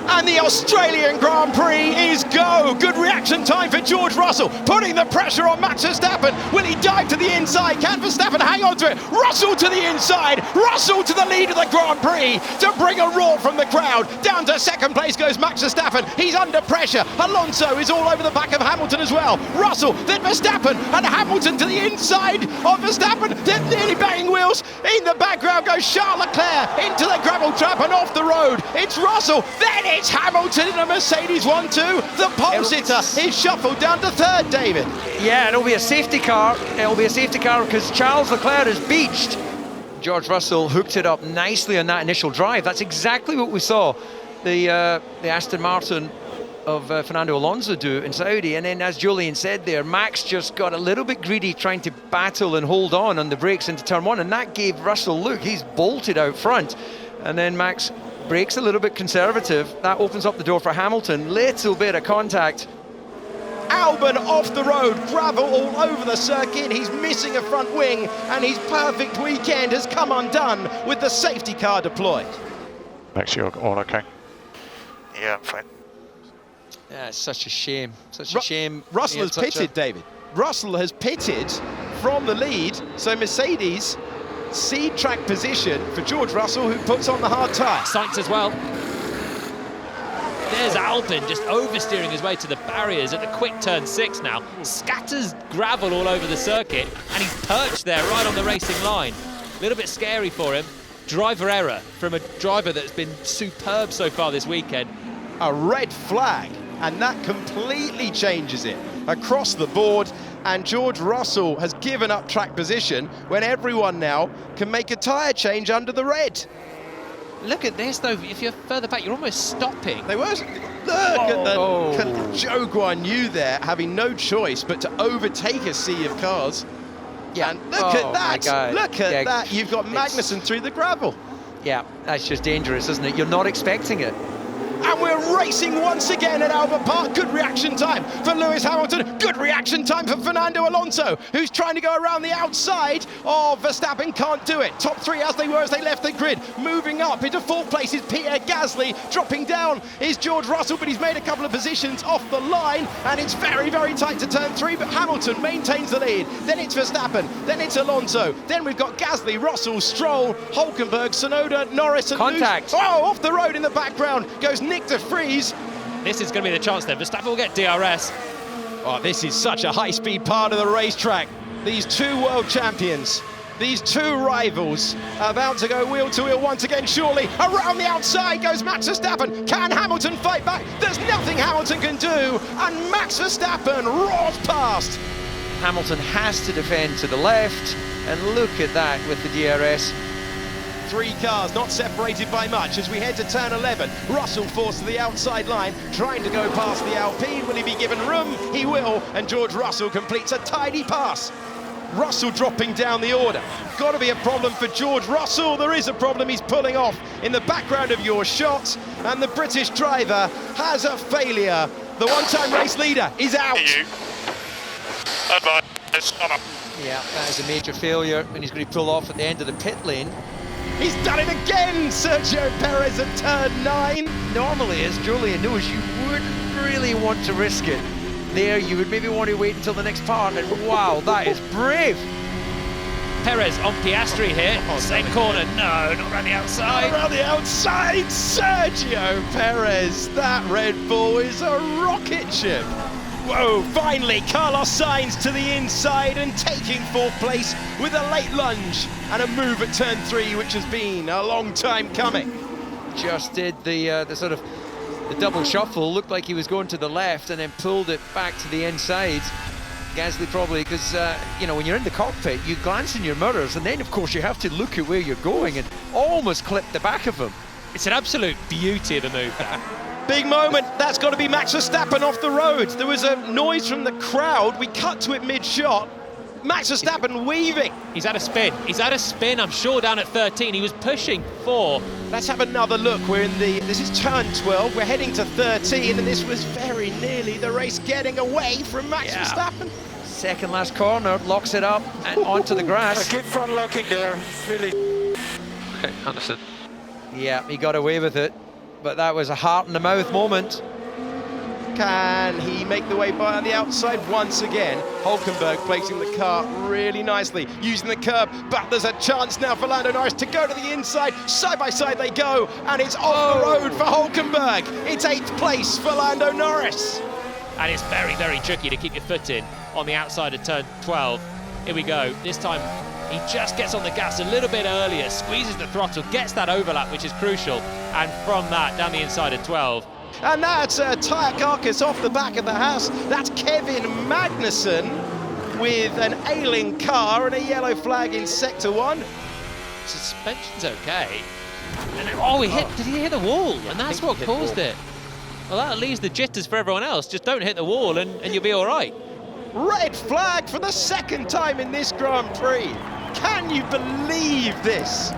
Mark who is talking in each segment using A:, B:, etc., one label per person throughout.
A: And the Australian Grand Prix is go. Good reaction time for George Russell, putting the pressure on Max Verstappen. Will he dive to the inside? Can Verstappen hang on to it? Russell to the inside. Russell to the lead of the Grand Prix to bring a roar from the crowd. Down to second place goes Max Verstappen. He's under pressure. Alonso is all over the back of Hamilton as well. Russell, then Verstappen, and Hamilton to the inside of Verstappen. They're nearly banging wheels. In the background goes Charles Leclerc into the gravel trap and off the road. It's Russell, then it's Hamilton in a Mercedes 1-2. The pole sitter is shuffled down to third, David.
B: Yeah, it'll be a safety car. It'll be a safety car because Charles Leclerc is beached. George Russell hooked it up nicely on that initial drive. That's exactly what we saw the Aston Martin of Fernando Alonso do in Saudi. And then, as Julian said there, Max just got a little bit greedy trying to battle and hold on the brakes into turn one, and that gave Russell, look, he's bolted out front. And then Max brakes a little bit conservative. That opens up the door for Hamilton. Little bit of contact.
A: Albon off the road, gravel all over the circuit. He's missing a front wing, and his perfect weekend has come undone with the safety car deployed.
C: Max, you're all okay?
D: Yeah, I'm fine.
B: Yeah, it's such a shame. Such a shame.
A: Russell has pitted, David. Russell has pitted from the lead, so Mercedes seed track position for George Russell, who puts on the hard tyre.
E: Sainz as well. There's Albon just oversteering his way to the barriers at the quick turn 6 now. Scatters gravel all over the circuit, and he's perched there right on the racing line. A little bit scary for him. Driver error from a driver that's been superb so far this weekend.
A: A red flag, and that completely changes it across the board. And George Russell has given up track position when everyone now can make a tyre change under the red.
E: Look at this though, if you're further back, you're almost stopping.
A: They were, look at the Joe Guan Yu there, having no choice but to overtake a sea of cars.
B: Yeah.
A: And look at that, look at that. You've got Magnussen through the gravel.
B: Yeah, that's just dangerous, isn't it? You're not expecting it.
A: And we're racing once again at Albert Park. Good reaction time for Lewis Hamilton. Good reaction time for Fernando Alonso, who's trying to go around the outside of Verstappen. Can't do it. Top three as they were as they left the grid. Moving up into fourth place is Pierre Gasly. Dropping down is George Russell, but he's made a couple of positions off the line. And it's very, very tight to turn 3. But Hamilton maintains the lead. Then it's Verstappen. Then it's Alonso. Then we've got Gasly, Russell, Stroll, Hülkenberg, Tsunoda, Norris and
B: Contact.
A: Oh, off the road in the background goes Nick de Vries.
E: This is going to be the chance then. Verstappen will get DRS.
A: Oh, this is such a high-speed part of the racetrack. These two world champions, these two rivals, are about to go wheel to wheel once again, surely. Around the outside goes Max Verstappen. Can Hamilton fight back? There's nothing Hamilton can do, and Max Verstappen roars past.
B: Hamilton has to defend to the left, and look at that with the DRS.
A: 3 cars not separated by much as we head to turn 11. Russell forced to the outside line, trying to go past the Alpine. Will he be given room? He will, and George Russell completes a tidy pass. Russell dropping down the order. Got to be a problem for George Russell. There is a problem. He's pulling off in the background of your shot, and the British driver has a failure. The one-time race leader is out.
B: Yeah, that is a major failure, and he's going to pull off at the end of the pit lane.
A: He's done it again, Sergio Perez at turn 9.
B: Normally, as Julian knows, you wouldn't really want to risk it. There, you would maybe want to wait until the next part, and wow, that is brave.
E: Perez on Piastri here, same corner, no, not around the outside.
A: Not around the outside, Sergio Perez. That Red Bull is a rocket ship. Whoa, finally, Carlos Sainz to the inside and taking 4th place with a late lunge and a move at turn 3, which has been a long time coming.
B: Just did the sort of the double shuffle, looked like he was going to the left and then pulled it back to the inside. Gasly probably, because you know, when you're in the cockpit, you glance in your mirrors and then of course you have to look at where you're going, and almost clipped the back of him.
E: It's an absolute beauty of a move, that.
A: Big moment, that's got to be Max Verstappen off the road. There was a noise from the crowd, we cut to it mid-shot. Max Verstappen weaving.
E: He's had a spin, I'm sure, down at 13. He was pushing 4.
A: Let's have another look. This is turn 12, we're heading to 13, and this was very nearly the race getting away from Max Verstappen.
B: Second last corner, locks it up and onto the grass.
D: I keep front locking there, really. Okay, understood.
B: Yeah, he got away with it. but that was a heart-in-the-mouth moment.
A: Can he make the way by on the outside once again? Hulkenberg placing the car really nicely, using the curb, but there's a chance now for Lando Norris to go to the inside. Side by side they go, and it's off the road for Hulkenberg. It's 8th place for Lando Norris.
E: And it's very, very tricky to keep your foot in on the outside of turn 12. Here we go. This time he just gets on the gas a little bit earlier, squeezes the throttle, gets that overlap, which is crucial, and from that, down the inside of 12.
A: And that's a tyre carcass off the back of the house. That's Kevin Magnussen with an ailing car and a yellow flag in sector 1.
E: Suspension's okay. And oh, did he hit the wall?
A: Yeah,
E: and that's what caused it. Well, that leaves the jitters for everyone else. Just don't hit the wall and you'll be all right.
A: Red flag for the 2nd time in this Grand Prix. Can you believe this?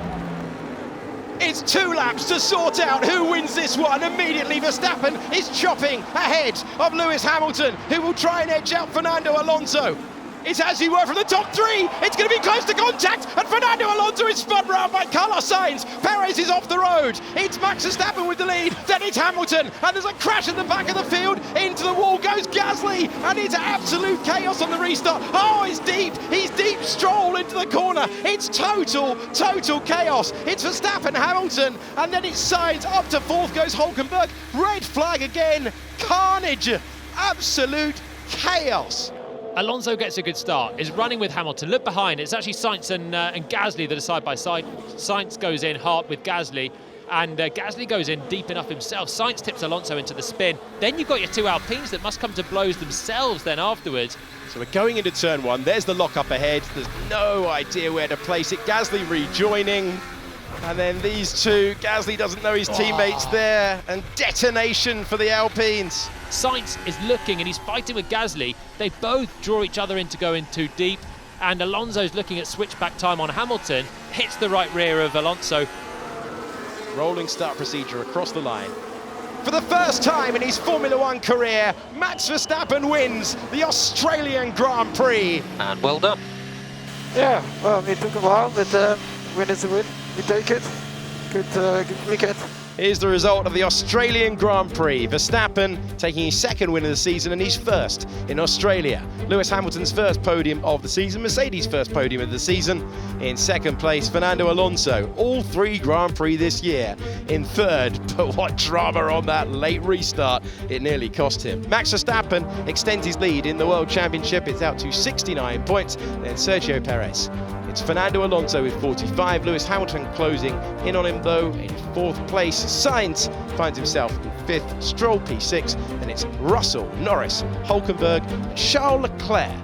A: It's 2 laps to sort out who wins this one. Immediately Verstappen is chopping ahead of Lewis Hamilton, who will try and edge out Fernando Alonso. It's as he were from the top 3. It's going to be close to contact, and Fernando Alonso is spun round by Carlos Sainz. Perez is off the road. It's Max Verstappen with the lead. Then it's Hamilton, and there's a crash at the back of the field. Into the wall goes Gasly, and it's absolute chaos on the restart. Oh, it's deep. He's deep. Stroll into the corner. It's total chaos. It's Verstappen, Hamilton, and then it's Sainz. Up to 4th goes Hulkenberg. Red flag again. Carnage. Absolute chaos.
E: Alonso gets a good start, is running with Hamilton. Look behind, it's actually Sainz and Gasly that are side by side. Sainz goes in hard with Gasly, and Gasly goes in deep enough himself. Sainz tips Alonso into the spin. Then you've got your 2 Alpines that must come to blows themselves then afterwards.
A: So we're going into turn 1. There's the lock up ahead. There's no idea where to place it. Gasly rejoining. And then these two, Gasly doesn't know his teammates there, and detonation for the Alpines.
E: Sainz is looking and he's fighting with Gasly. They both draw each other into going too deep, and Alonso's looking at switchback time on Hamilton, hits the right rear of Alonso.
A: Rolling start procedure across the line. For the first time in his Formula One career, Max Verstappen wins the Australian Grand Prix.
E: And well done.
F: Yeah, well, it took a while, but win is a win. We take it. Good weekend.
A: Here's the result of the Australian Grand Prix. Verstappen taking his 2nd win of the season and his 1st in Australia. Lewis Hamilton's 1st podium of the season. Mercedes' 1st podium of the season. In 2nd place, Fernando Alonso. All 3 Grand Prix this year. In 3rd, but what drama on that late restart. It nearly cost him. Max Verstappen extends his lead in the World Championship. It's out to 69 points. Then Sergio Perez. It's Fernando Alonso with 45. Lewis Hamilton closing in on him though in 4th place. Sainz finds himself in 5th. Stroll P6. Then it's Russell, Norris, Hulkenberg, Charles Leclerc